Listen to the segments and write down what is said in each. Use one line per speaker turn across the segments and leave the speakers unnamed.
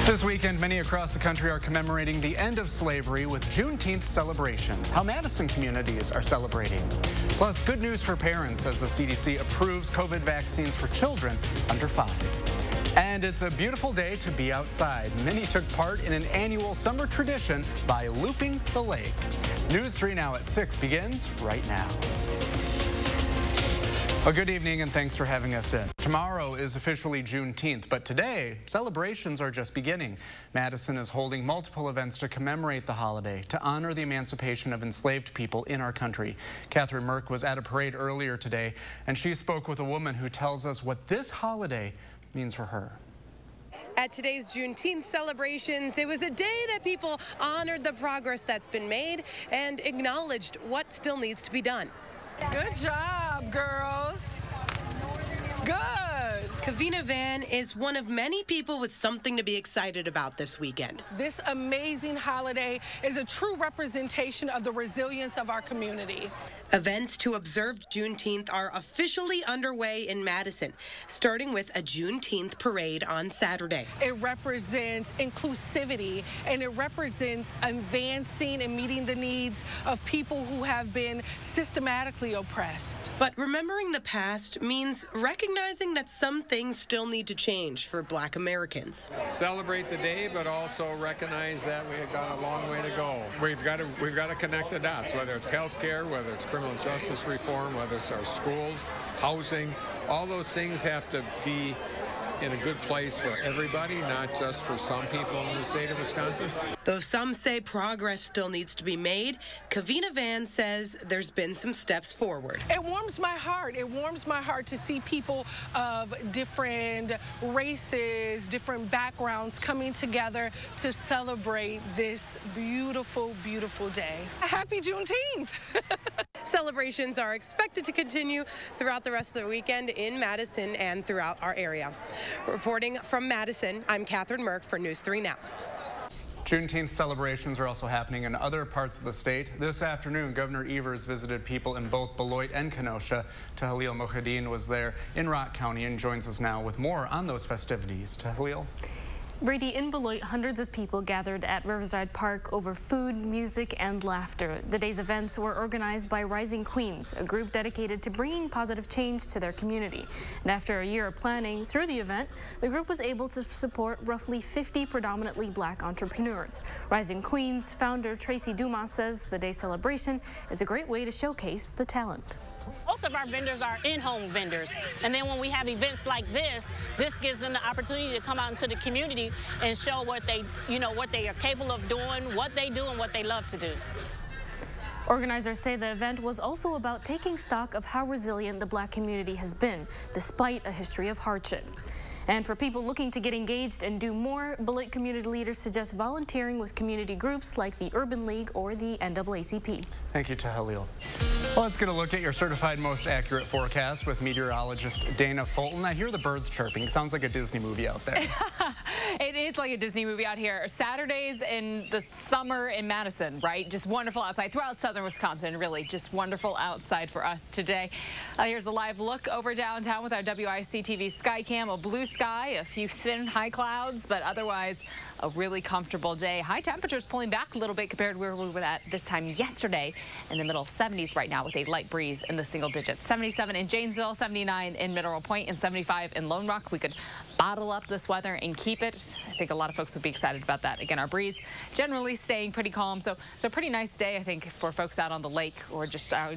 This weekend, many across the country are commemorating the end of slavery with Juneteenth celebrations. How Madison communities are celebrating. Plus, good news for parents as the CDC approves COVID vaccines for children under 5. And it's a beautiful day to be outside. Many took part in an annual summer tradition by looping the lake. News 3 Now at 6 begins right now. Well, good evening and thanks for having us in. Tomorrow is officially Juneteenth, but today, celebrations are just beginning. Madison is holding multiple events to commemorate the holiday, to honor the emancipation of enslaved people in our country. Catherine Merck was at a parade earlier today, and she spoke with a woman who tells us what this holiday means for her.
At today's Juneteenth celebrations, it was a day that people honored the progress that's been made and acknowledged what still needs to be done.
Good job, girls. Good.
Kavina Van is one of many people with something to be excited about this weekend.
This amazing holiday is a true representation of the resilience of our community.
Events to observe Juneteenth are officially underway in Madison, starting with a Juneteenth parade on Saturday.
It represents inclusivity, and it represents advancing and meeting the needs of people who have been systematically oppressed.
But remembering the past means recognizing that some things still need to change for Black Americans.
Celebrate the day, but also recognize that we've got a long way to go. We've got to connect the dots, whether it's health care, whether it's criminal justice reform, whether it's our schools, housing. All those things have to be in a good place for everybody, not just for some people in the state of Wisconsin.
Though some say progress still needs to be made, Kavina Van says there's been some steps forward.
It warms my heart. It warms my heart to see people of different races, different backgrounds coming together to celebrate this beautiful, beautiful day. Happy Juneteenth!
Celebrations are expected to continue throughout the rest of the weekend in Madison and throughout our area. Reporting from Madison, I'm Catherine Merck for News 3 Now.
Juneteenth celebrations are also happening in other parts of the state. This afternoon, Governor Evers visited people in both Beloit and Kenosha. Tahlil Mohideen was there in Rock County and joins us now with more on those festivities. Tahlil.
Brady, in Beloit, hundreds of people gathered at Riverside Park over food, music, and laughter. The day's events were organized by Rising Queens, a group dedicated to bringing positive change to their community. And after a year of planning through the event, the group was able to support roughly 50 predominantly Black entrepreneurs. Rising Queens founder Tracy Dumas says the day celebration is a great way to showcase the talent.
Most of our vendors are in-home vendors, and then when we have events like this gives them the opportunity to come out into the community and show what they are capable of doing, what they do, and what they love to do.
Organizers say the event was also about taking stock of how resilient the Black community has been, despite a history of hardship. And for people looking to get engaged and do more, Beloit community leaders suggest volunteering with community groups like the Urban League or the NAACP.
Thank you, Tahlil. Well, let's get a look at your certified most accurate forecast with meteorologist Dana Fulton. I hear the birds chirping. Sounds like a Disney movie out there.
It is like a Disney movie out here. Saturdays in the summer in Madison, right? Just wonderful outside throughout southern Wisconsin. Really just wonderful outside for us today. Here's a live look over downtown with our WISC-TV Skycam. A blue sky, a few thin high clouds, but otherwise a really comfortable day. High temperatures pulling back a little bit compared to where we were at this time yesterday. In the middle 70s right now with a light breeze in the single digits. 77 in Janesville, 79 in Mineral Point, and 75 in Lone Rock. We could bottle up this weather and keep it. I think a lot of folks would be excited about that. Again, our breeze generally staying pretty calm. So pretty nice day, I think, for folks out on the lake or just out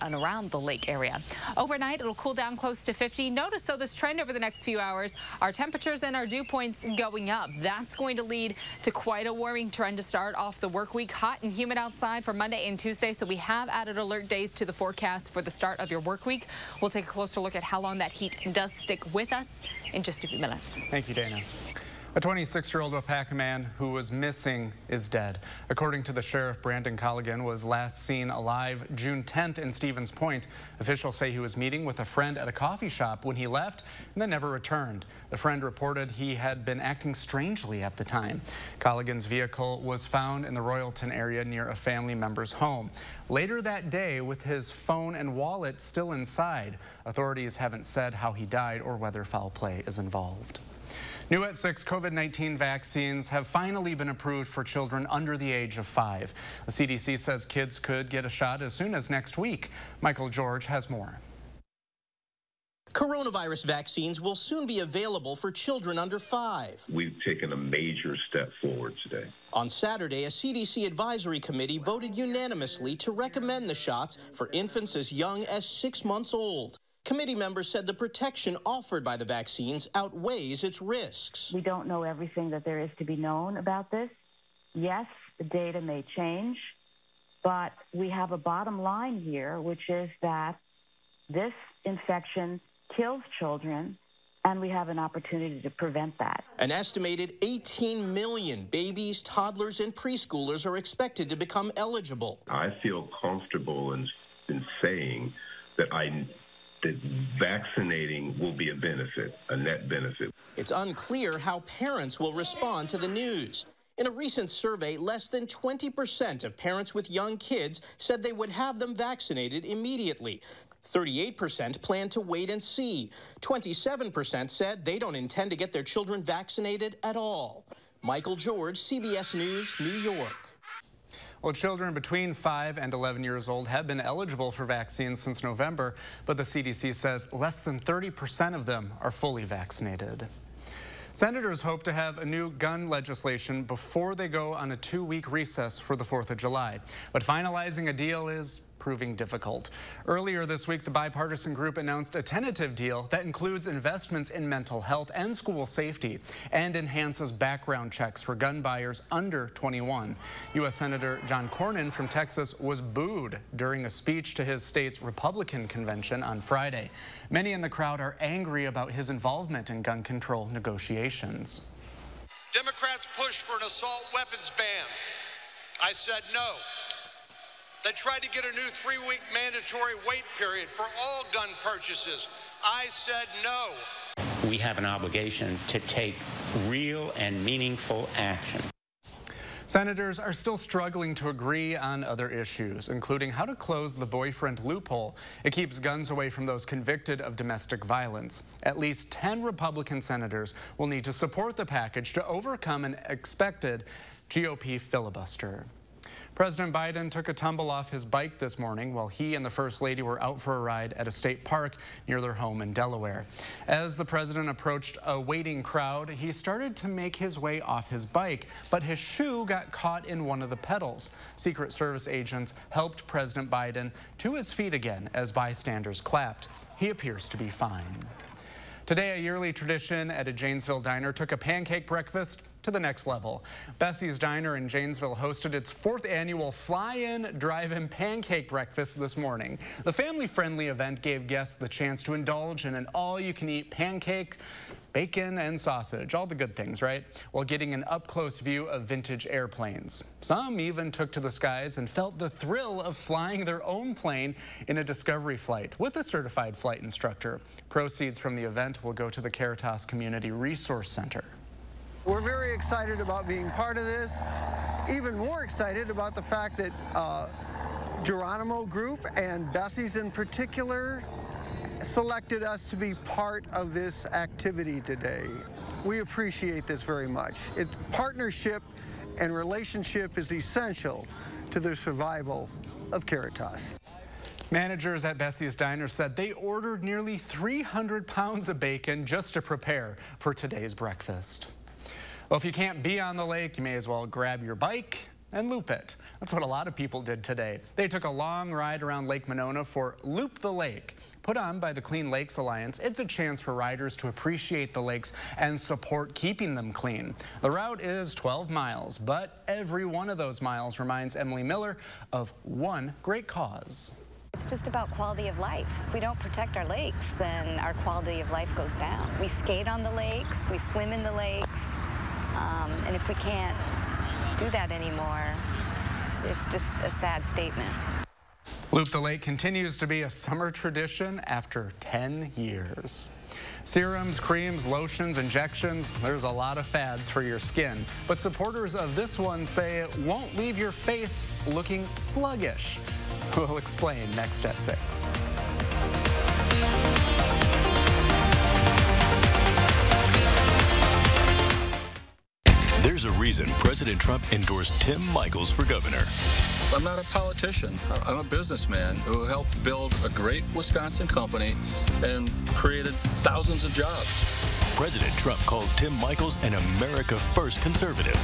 and around the lake area. Overnight, it'll cool down close to 50. Notice, though, this trend over the next few hours, our temperatures and our dew points going up. That's going to lead to quite a warming trend to start off the work week. Hot and humid outside for Monday and Tuesday, so we have added alert days to the forecast for the start of your work week. We'll take a closer look at how long that heat does stick with us in just a few minutes.
Thank you, Dana. A 26-year-old Wapaka man who was missing is dead. According to the sheriff, Brandon Colligan was last seen alive June 10th in Stevens Point. Officials say he was meeting with a friend at a coffee shop when he left and then never returned. The friend reported he had been acting strangely at the time. Colligan's vehicle was found in the Royalton area near a family member's home. Later that day, with his phone and wallet still inside, authorities haven't said how he died or whether foul play is involved. New at 6 COVID-19 vaccines have finally been approved for children under the age of 5. The CDC says kids could get a shot as soon as next week. Michael George has more.
Coronavirus vaccines will soon be available for children under 5.
We've taken a major step forward today.
On Saturday, a CDC advisory committee voted unanimously to recommend the shots for infants as young as 6 months old. Committee members said the protection offered by the vaccines outweighs its risks.
We don't know everything that there is to be known about this. Yes, the data may change, but we have a bottom line here, which is that this infection kills children, and we have an opportunity to prevent that.
An estimated 18 million babies, toddlers, and preschoolers are expected to become eligible.
I feel comfortable in saying that that vaccinating will be a benefit, a net benefit.
It's unclear how parents will respond to the news. In a recent survey, less than 20% of parents with young kids said they would have them vaccinated immediately. 38% plan to wait and see. 27% said they don't intend to get their children vaccinated at all. Michael George, CBS News, New York.
Well, children between 5 and 11 years old have been eligible for vaccines since November, but the CDC says less than 30% of them are fully vaccinated. Senators hope to have a new gun legislation before they go on a 2-week recess for the 4th of July. But finalizing a deal is proving difficult. Earlier this week, the bipartisan group announced a tentative deal that includes investments in mental health and school safety and enhances background checks for gun buyers under 21. U.S. Senator John Cornyn from Texas was booed during a speech to his state's Republican convention on Friday. Many in the crowd are angry about his involvement in gun control negotiations.
Democrats pushed for an assault weapons ban. I said no. They tried to get a new 3-week mandatory wait period for all gun purchases. I said no.
We have an obligation to take real and meaningful action.
Senators are still struggling to agree on other issues, including how to close the boyfriend loophole. It keeps guns away from those convicted of domestic violence. At least 10 Republican senators will need to support the package to overcome an expected GOP filibuster. President Biden took a tumble off his bike this morning while he and the First Lady were out for a ride at a state park near their home in Delaware. As the president approached a waiting crowd, he started to make his way off his bike, but his shoe got caught in one of the pedals. Secret Service agents helped President Biden to his feet again as bystanders clapped. He appears to be fine. Today, a yearly tradition at a Janesville diner took a pancake breakfast to the next level. Bessie's Diner in Janesville hosted its 4th annual Fly-In Drive-In Pancake Breakfast this morning. The family-friendly event gave guests the chance to indulge in an all-you-can-eat pancake, bacon, and sausage. All the good things, right? While getting an up-close view of vintage airplanes. Some even took to the skies and felt the thrill of flying their own plane in a discovery flight with a certified flight instructor. Proceeds from the event will go to the Caritas Community Resource Center.
We're very excited about being part of this. Even more excited about the fact that Geronimo Group and Bessie's in particular selected us to be part of this activity today. We appreciate this very much. Its partnership and relationship is essential to the survival of Caritas.
Managers at Bessie's Diner said they ordered nearly 300 pounds of bacon just to prepare for today's breakfast. Well, if you can't be on the lake, you may as well grab your bike and loop it. That's what a lot of people did today. They took a long ride around Lake Monona for Loop the Lake. Put on by the Clean Lakes Alliance, it's a chance for riders to appreciate the lakes and support keeping them clean. The route is 12 miles, but every one of those miles reminds Emily Miller of one great cause.
It's just about quality of life. If we don't protect our lakes, then our quality of life goes down. We skate on the lakes, we swim in the lakes, and if we can't do that anymore, it's just a sad statement.
Loop the Lake continues to be a summer tradition after 10 years. Serums, creams, lotions, injections, there's a lot of fads for your skin. But supporters of this one say it won't leave your face looking sluggish. We'll explain next at 6.
There's a reason President Trump endorsed Tim Michels for governor.
I'm not a politician. I'm a businessman who helped build a great Wisconsin company and created thousands of jobs.
President Trump called Tim Michels an America First conservative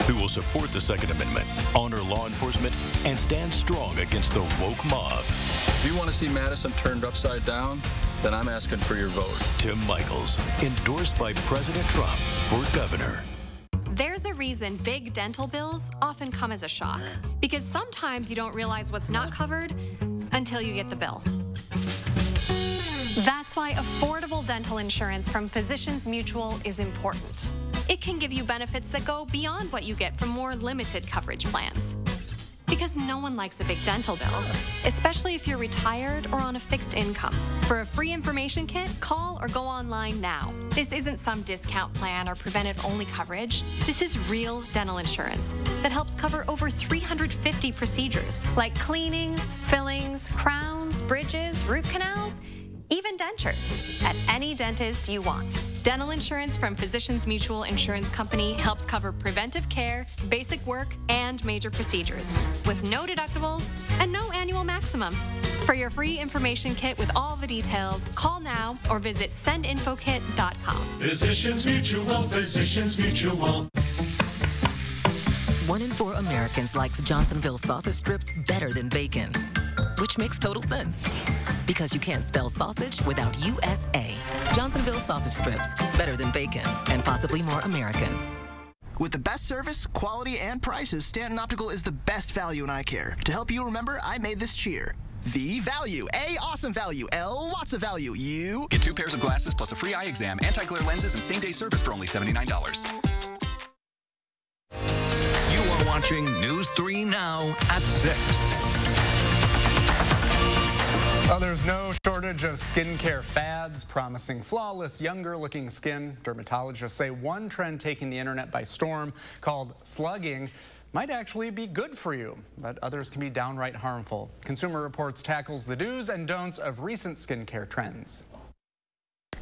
who will support the Second Amendment, honor law enforcement, and stand strong against the woke mob.
If you want to see Madison turned upside down, then I'm asking for your vote.
Tim Michels, endorsed by President Trump for governor.
There's a reason big dental bills often come as a shock, because sometimes you don't realize what's not covered until you get the bill. That's why affordable dental insurance from Physicians Mutual is important. It can give you benefits that go beyond what you get from more limited coverage plans. Because no one likes a big dental bill, especially if you're retired or on a fixed income. For a free information kit, call or go online now. This isn't some discount plan or preventive-only coverage. This is real dental insurance that helps cover over 350 procedures, like cleanings, fillings, crowns, bridges, root canals, even dentures, at any dentist you want. Dental insurance from Physicians Mutual Insurance Company helps cover preventive care, basic work, and major procedures, with no deductibles and no annual maximum. For your free information kit with all the details, call now or visit sendinfokit.com.
Physicians Mutual, Physicians Mutual.
1 in 4 Americans likes Johnsonville sausage strips better than bacon, which makes total sense. Because you can't spell sausage without USA. Johnsonville sausage strips, better than bacon, and possibly more American.
With the best service, quality, and prices, Stanton Optical is the best value in eye care. To help you remember, I made this cheer. V value, A awesome value, L lots of value, U.
Get 2 pairs of glasses plus a free eye exam, anti-glare lenses, and same-day service for only $79.
You are watching News 3 Now at 6.
Well, there's no shortage of skincare fads promising flawless, younger-looking skin. Dermatologists say one trend taking the internet by storm, called slugging, might actually be good for you, but others can be downright harmful. Consumer Reports tackles the do's and don'ts of recent skincare trends.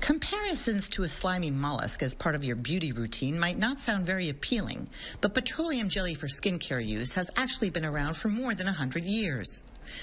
Comparisons to a slimy mollusk as part of your beauty routine might not sound very appealing, but petroleum jelly for skincare use has actually been around for more than 100 years.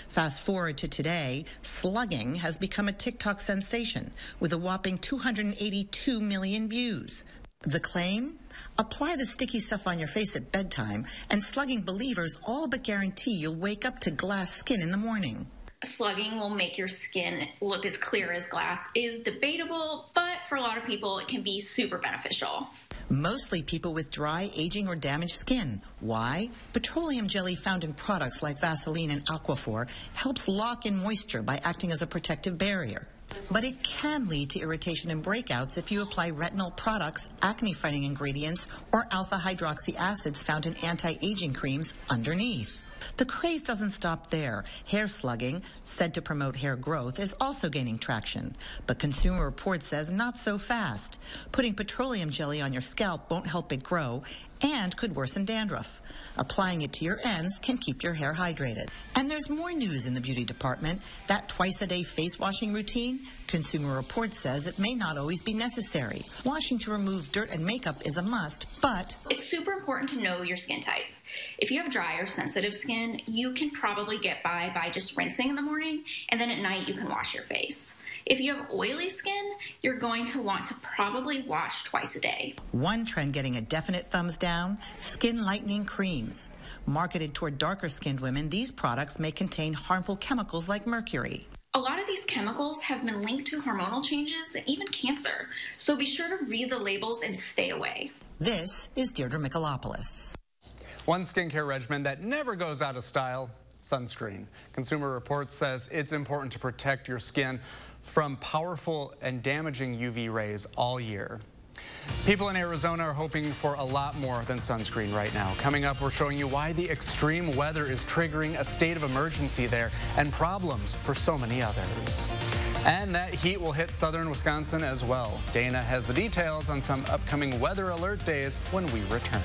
Fast forward to today, slugging has become a TikTok sensation with a whopping 282 million views. The claim? Apply the sticky stuff on your face at bedtime, and slugging believers all but guarantee you'll wake up to glass skin in the morning.
Slugging will make your skin look as clear as glass is debatable, but for a lot of people, it can be super beneficial.
Mostly people with dry, aging, or damaged skin. Why? Petroleum jelly found in products like Vaseline and Aquaphor helps lock in moisture by acting as a protective barrier. But it can lead to irritation and breakouts if you apply retinol products, acne-fighting ingredients, or alpha-hydroxy acids found in anti-aging creams underneath. The craze doesn't stop there. Hair slugging, said to promote hair growth, is also gaining traction. But Consumer Reports says not so fast. Putting petroleum jelly on your scalp won't help it grow and could worsen dandruff. Applying it to your ends can keep your hair hydrated. And there's more news in the beauty department. That twice-a-day face washing routine, Consumer Reports says it may not always be necessary. Washing to remove dirt and makeup is a must, but
it's super important to know your skin type. If you have dry or sensitive skin, you can probably get by just rinsing in the morning, and then at night you can wash your face. If you have oily skin, you're going to want to probably wash twice a day.
One trend getting a definite thumbs down, skin lightening creams. Marketed toward darker-skinned women, these products may contain harmful chemicals like mercury.
A lot of these chemicals have been linked to hormonal changes and even cancer, so be sure to read the labels and stay away.
This is Deirdre Michalopoulos.
One skincare regimen that never goes out of style, sunscreen. Consumer Reports says it's important to protect your skin from powerful and damaging UV rays all year. People in Arizona are hoping for a lot more than sunscreen right now. Coming up, we're showing you why the extreme weather is triggering a state of emergency there and problems for so many others. And that heat will hit southern Wisconsin as well. Dana has the details on some upcoming weather alert days when we return.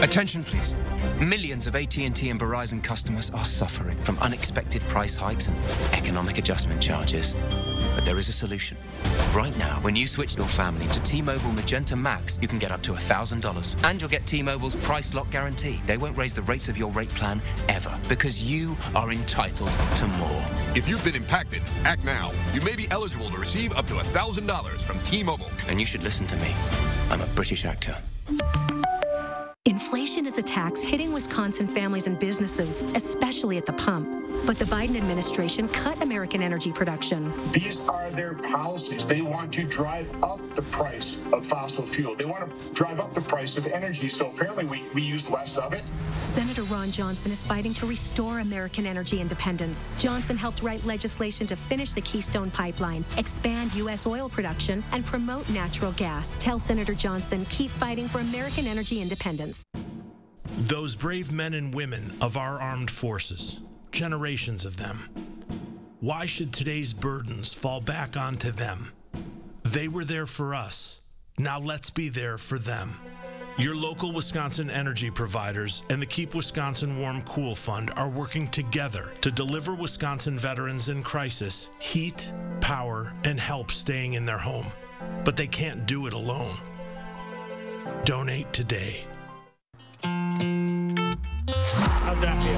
Attention, please.
Millions of AT&T and Verizon customers are suffering from unexpected price hikes and economic adjustment charges. But there is a solution. Right now, when you switch your family to T-Mobile Magenta Max, you can get up to $1,000. And you'll get T-Mobile's price lock guarantee. They won't raise the rates of your rate plan ever, because you are entitled to more.
If you've been impacted, act now. You may be eligible to receive up to $1,000 from T-Mobile.
And you should listen to me. I'm a British actor.
Inflation is a tax hitting Wisconsin families and businesses, especially at the pump. But the Biden administration cut American energy production.
These are their policies. They want to drive up the price of fossil fuel. They want to drive up the price of energy. So apparently we use less of it.
Senator Ron Johnson is fighting to restore American energy independence. Johnson helped write legislation to finish the Keystone Pipeline, expand U.S. oil production, and promote natural gas. Tell Senator Johnson, keep fighting for American energy independence.
Those brave men and women of our armed forces, generations of them. Why should today's burdens fall back onto them? They were there for us. Now let's be there for them. Your local Wisconsin energy providers and the Keep Wisconsin Warm Cool Fund are working together to deliver Wisconsin veterans in crisis heat, power, and help staying in their home. But they can't do it alone. Donate today.
How's that feel?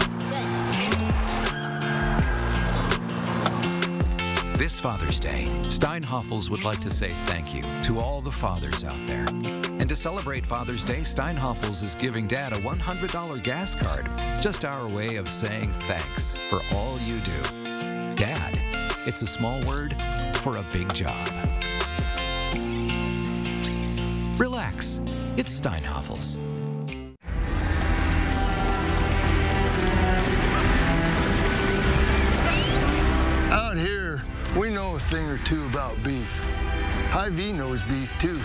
This Father's Day, Steinhoffels would like to say thank you to all the fathers out there. And to celebrate Father's Day, Steinhoffels is giving Dad a $100 gas card. Just our way of saying thanks for all you do. Dad, it's a small word for a big job. Relax, it's Steinhoffels.
Out here, we know a thing or two about beef. Hy-Vee knows beef too.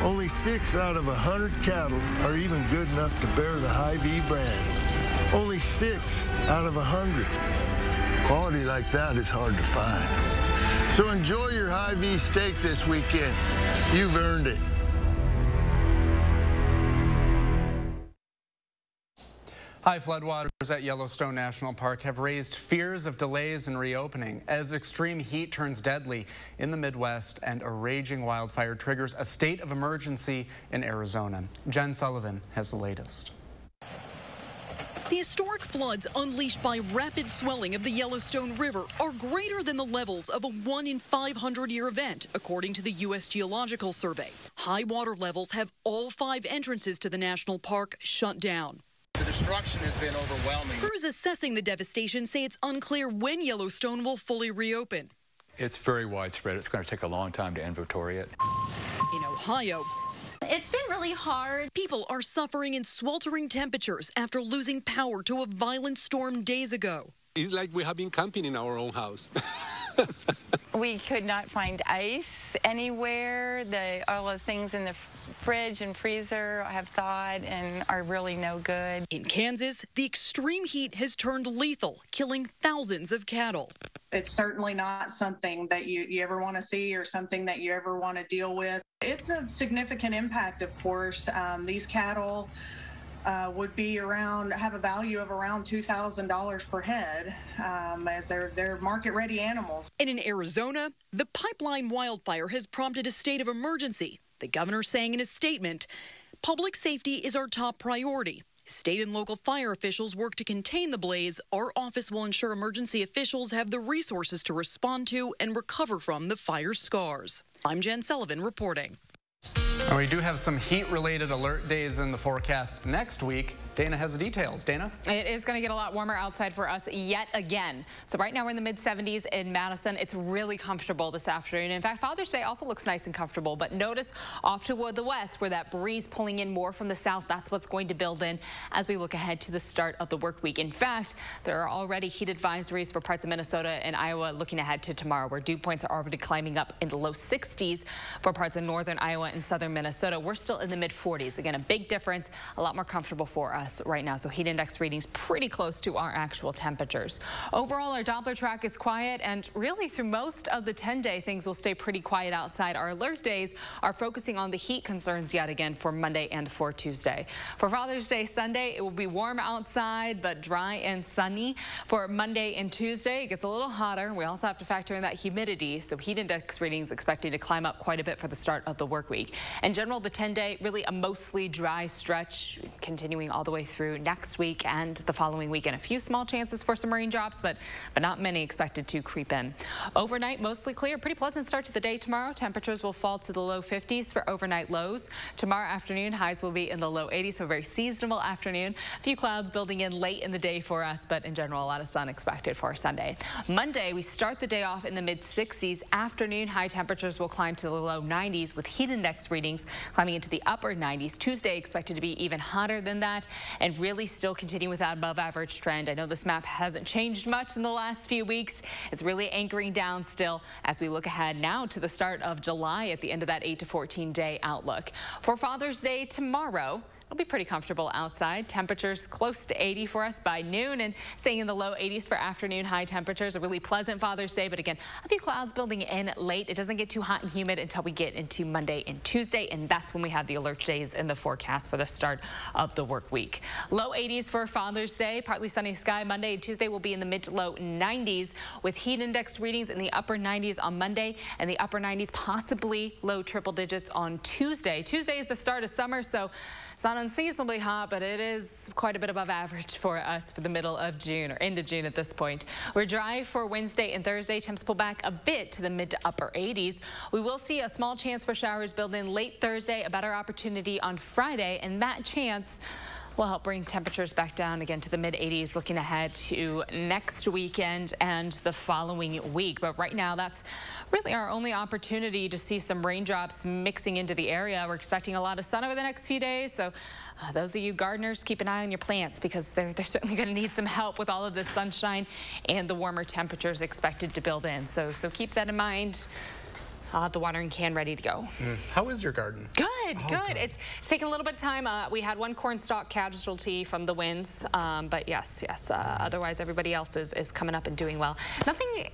Only 6 out of 100 cattle are even good enough to bear the Hy-Vee brand. Only 6 out of 100. Quality like that is hard to find. So enjoy your Hy-Vee steak this weekend. You've earned it.
High floodwaters at Yellowstone National Park have raised fears of delays in reopening as extreme heat turns deadly in the Midwest and a raging wildfire triggers a state of emergency in Arizona. Jen Sullivan has the latest.
The historic floods unleashed by rapid swelling of the Yellowstone River are greater than the levels of a 1 in 500-year event, according to the U.S. Geological Survey. High water levels have all 5 entrances to the national park shut down.
The destruction has been overwhelming.
Crews assessing the devastation say it's unclear when Yellowstone will fully reopen.
It's very widespread. It's going to take a long time to inventory it.
In Ohio,
it's been really hard.
People are suffering in sweltering temperatures after losing power to a violent storm days ago.
It's like we have been camping in our own house.
We could not find ice anywhere. All the things in the fridge and freezer have thawed and are really no good.
In Kansas, the extreme heat has turned lethal, killing thousands of cattle.
It's certainly not something that you ever want to see or something that you ever want to deal with. It's a significant impact, of course. These cattle would be have a value of around $2,000 per head, as they're market-ready animals.
And in Arizona, the pipeline wildfire has prompted a state of emergency. The governor saying in a statement, "Public safety is our top priority. State and local fire officials work to contain the blaze. Our office will ensure emergency officials have the resources to respond to and recover from the fire's scars." I'm Jen Sullivan reporting.
And we do have some heat-related alert days in the forecast next week. Dana has the details. Dana?
It is going to get a lot warmer outside for us yet again. So right now we're in the mid-70s in Madison. It's really comfortable this afternoon. In fact, Father's Day also looks nice and comfortable. But notice off to the west where that breeze pulling in more from the south, that's what's going to build in as we look ahead to the start of the work week. In fact, there are already heat advisories for parts of Minnesota and Iowa looking ahead to tomorrow, where dew points are already climbing up in the low 60s for parts of northern Iowa and southern Minnesota. We're still in the mid-40s. Again, a big difference, a lot more comfortable for us. us right now. So heat index readings pretty close to our actual temperatures. Overall, our Doppler track is quiet, and really through most of the 10-day, things will stay pretty quiet outside. Our alert days are focusing on the heat concerns yet again for Monday and for Tuesday. For Father's Day Sunday, it will be warm outside, but dry and sunny. For Monday and Tuesday, it gets a little hotter. We also have to factor in that humidity, so heat index readings expected to climb up quite a bit for the start of the work week. In general, the 10-day, really a mostly dry stretch continuing all the way through next week and the following weekend. A few small chances for some raindrops, but not many expected to creep in. Overnight, mostly clear. Pretty pleasant start to the day tomorrow. Temperatures will fall to the low 50s for overnight lows. Tomorrow afternoon, highs will be in the low 80s, so a very seasonable afternoon. A few clouds building in late in the day for us, but in general, a lot of sun expected for Sunday. Monday, we start the day off in the mid-60s. Afternoon, high temperatures will climb to the low 90s with heat index readings climbing into the upper 90s. Tuesday expected to be even hotter than that and really still continue with that above average trend. I know this map hasn't changed much in the last few weeks. It's really anchoring down still as we look ahead now to the start of July at the end of that 8 to 14 day outlook. For Father's Day tomorrow, it'll be pretty comfortable outside. Temperatures close to 80 for us by noon and staying in the low 80s for afternoon high temperatures. A really pleasant Father's Day, but again, a few clouds building in late. It doesn't get too hot and humid until we get into Monday and Tuesday, and that's when we have the alert days in the forecast for the start of the work week. Low 80s for Father's Day, partly sunny sky. Monday and Tuesday will be in the mid to low 90s with heat index readings in the upper 90s on Monday and the upper 90s, possibly low triple digits on Tuesday. Tuesday is the start of summer, so it's not unseasonably hot, but it is quite a bit above average for us for the middle of June or end of June at this point. We're dry for Wednesday and Thursday. Temps pull back a bit to the mid to upper 80s. We will see a small chance for showers build in late Thursday, a better opportunity on Friday, and that chance will help bring temperatures back down again to the mid-80s, looking ahead to next weekend and the following week. But right now, that's really our only opportunity to see some raindrops mixing into the area. We're expecting a lot of sun over the next few days, so those of you gardeners, keep an eye on your plants because they're certainly going to need some help with all of this sunshine and the warmer temperatures expected to build in. So keep that in mind. I'll have the watering can ready to go.
How is your garden?
Good, good. It's taken a little bit of time. We had one corn stalk casualty from the winds, but yes. Otherwise, everybody else is coming up and doing well.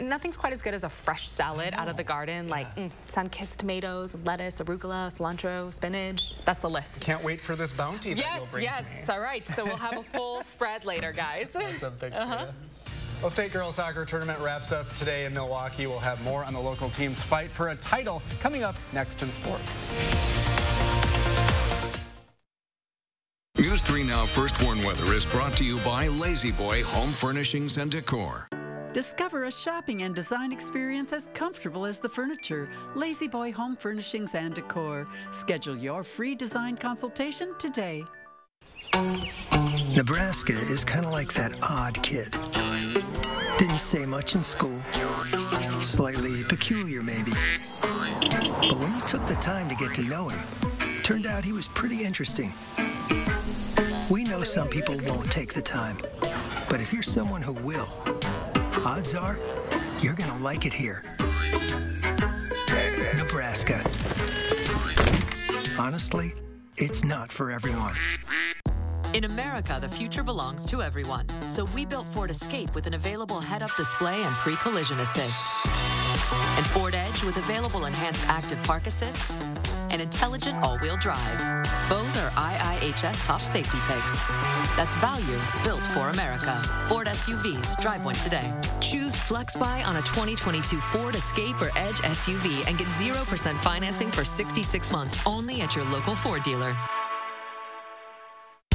Nothing's quite as good as a fresh salad out of the garden, like sun-kissed tomatoes, lettuce, arugula, cilantro, spinach. That's the list.
Can't wait for this bounty that you'll bring to me.
Yes, all right. So we'll have a full spread later, guys.
Awesome, thanks, Rita. Well, state girls soccer tournament wraps up today in Milwaukee. We'll have more on the local team's fight for a title coming up next in sports.
News 3 Now First Warn Weather is brought to you by Lazy Boy Home Furnishings and Decor.
Discover a shopping and design experience as comfortable as the furniture. Lazy Boy Home Furnishings and Decor. Schedule your free design consultation today.
Nebraska is kind of like that odd kid. Didn't say much in school. Slightly peculiar, maybe. But when you took the time to get to know him, turned out he was pretty interesting. We know some people won't take the time, but if you're someone who will, odds are you're going to like it here. Nebraska. Honestly, it's not for everyone.
In America, the future belongs to everyone. So we built Ford Escape with an available head-up display and pre-collision assist. And Ford Edge with available enhanced active park assist and intelligent all-wheel drive. Both are IIHS top safety picks. That's value built for America. Ford SUVs. Drive one today. Choose FlexBuy on a 2022 Ford Escape or Edge SUV and get 0% financing for 66 months only at your local Ford dealer.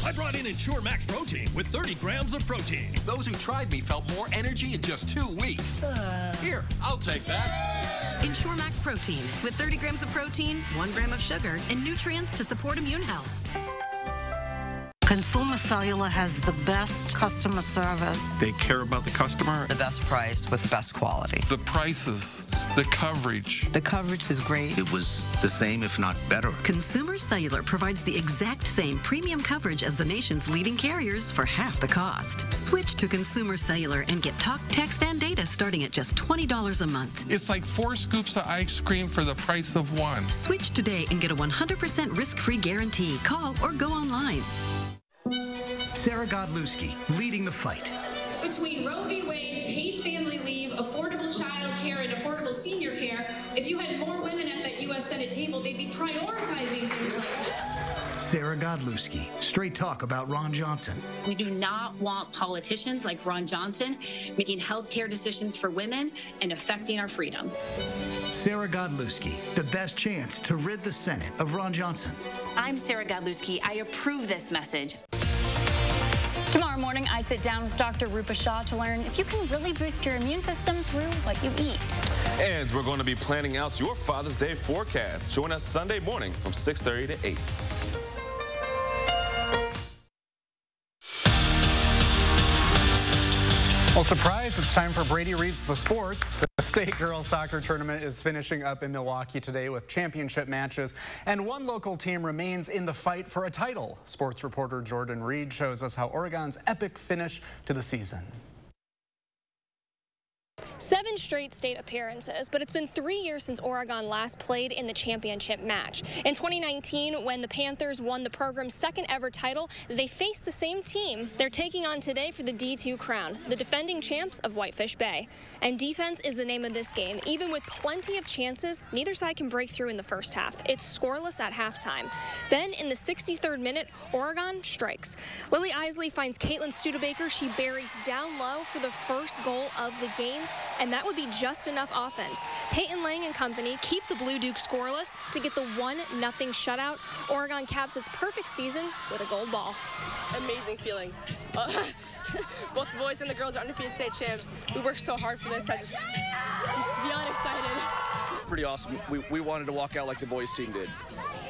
I brought in Ensure Max Protein with 30 grams of protein.
Those who tried me felt more energy in just 2 weeks. Here, I'll take that.
Ensure Max Protein with 30 grams of protein, 1 gram of sugar, and nutrients to support immune health.
Consumer Cellular has the best customer service.
They care about the customer.
The best price with the best quality.
The prices, the coverage.
The coverage is great.
It was the same, if not better.
Consumer Cellular provides the exact same premium coverage as the nation's leading carriers for half the cost. Switch to Consumer Cellular and get talk, text, and data starting at just $20 a month.
It's like 4 scoops of ice cream for the price of 1.
Switch today and get a 100% risk-free guarantee. Call or go online.
Sarah Godlewski leading the fight.
Between Roe v. Wade, paid family leave, affordable child care, and affordable senior care, if you had more women at that U.S. Senate table, they'd be prioritizing things like that.
Sarah Godlewski, straight talk about Ron Johnson.
We do not want politicians like Ron Johnson making health care decisions for women and affecting our freedom.
Sarah Godlewski, the best chance to rid the Senate of Ron Johnson.
I'm Sarah Godlewski. I approve this message.
Tomorrow morning, I sit down with Dr. Rupa Shah to learn if you can really boost your immune system through what you eat.
And we're going to be planning out your Father's Day forecast. Join us Sunday morning from 6:30 to 8.
Well, surprise, it's time for Brady Reads the Sports. The state girls soccer tournament is finishing up in Milwaukee today with championship matches, and one local team remains in the fight for a title. Sports reporter Jordan Reed shows us how Oregon's epic finish to the season.
7 straight state appearances, but it's been 3 years since Oregon last played in the championship match. In 2019, when the Panthers won the program's second ever title, they faced the same team they're taking on today for the D2 crown, the defending champs of Whitefish Bay. And defense is the name of this game. Even with plenty of chances, neither side can break through in the first half. It's scoreless at halftime. Then, in the 63rd minute, Oregon strikes. Lily Isley finds Caitlin Studebaker. She buries down low for the first goal of the game, and that would be just enough offense. Peyton Lang and company keep the Blue Dukes scoreless to get the 1-0 shutout. Oregon caps its perfect season with a gold ball.
Amazing feeling. Both the boys and the girls are undefeated state champs. We worked so hard for this. I'm just beyond excited.
It's pretty awesome. We wanted to walk out like the boys team did.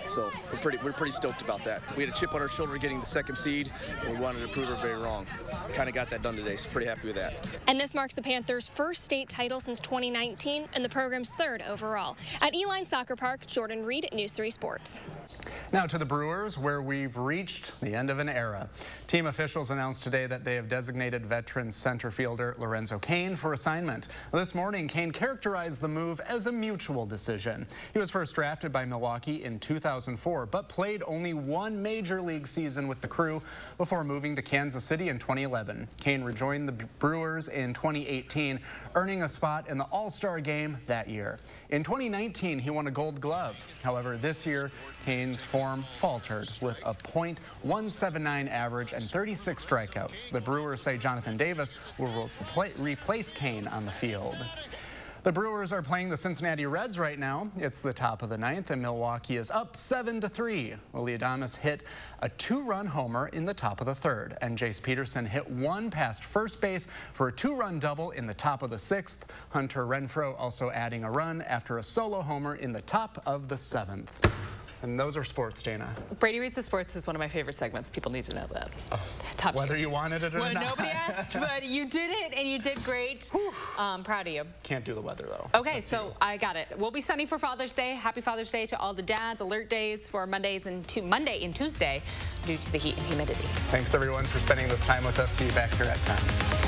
So we're pretty stoked about that. We had a chip on our shoulder getting the 2nd seed, and we wanted to prove everybody wrong. Kind of got that done today, so pretty happy with that.
And this marks the Panthers' first state title since 2019 and the program's 3rd overall. At Eline Soccer Park, Jordan Reed, News 3 Sports.
Now to the Brewers, where we've reached the end of an era. Team officials announced today that they have designated veteran center fielder Lorenzo Cain for assignment. This morning, Cain characterized the move as a mutual decision. He was first drafted by Milwaukee in 2004, but played only 1 major league season with the Crew before moving to Kansas City in 2011. Cain rejoined the Brewers in 2018, earning a spot in the All-Star game that year. In 2019, he won a Gold Glove. However, this year, Cain's form faltered with a .179 average and 36 strikeouts. The Brewers say Jonathan Davis will replace Cain on the field. The Brewers are playing the Cincinnati Reds right now. It's the top of the 9th, and Milwaukee is up 7-3. Willie Adames hit a 2-run homer in the top of the 3rd, and Jace Peterson hit 1 past first base for a 2-run double in the top of the 6th. Hunter Renfroe also adding a run after a solo homer in the top of the 7th. And those are sports, Dana.
Brady Reads the Sports is one of my favorite segments. People need to know that.
Top whether you wanted it or not.
Nobody asked, but you did it, and you did great. Proud of you.
Can't do the weather, though.
Okay, so I got it. We'll be sunny for Father's Day. Happy Father's Day to all the dads. Alert days for Monday and Tuesday due to the heat and humidity.
Thanks, everyone, for spending this time with us. See you back here at 10.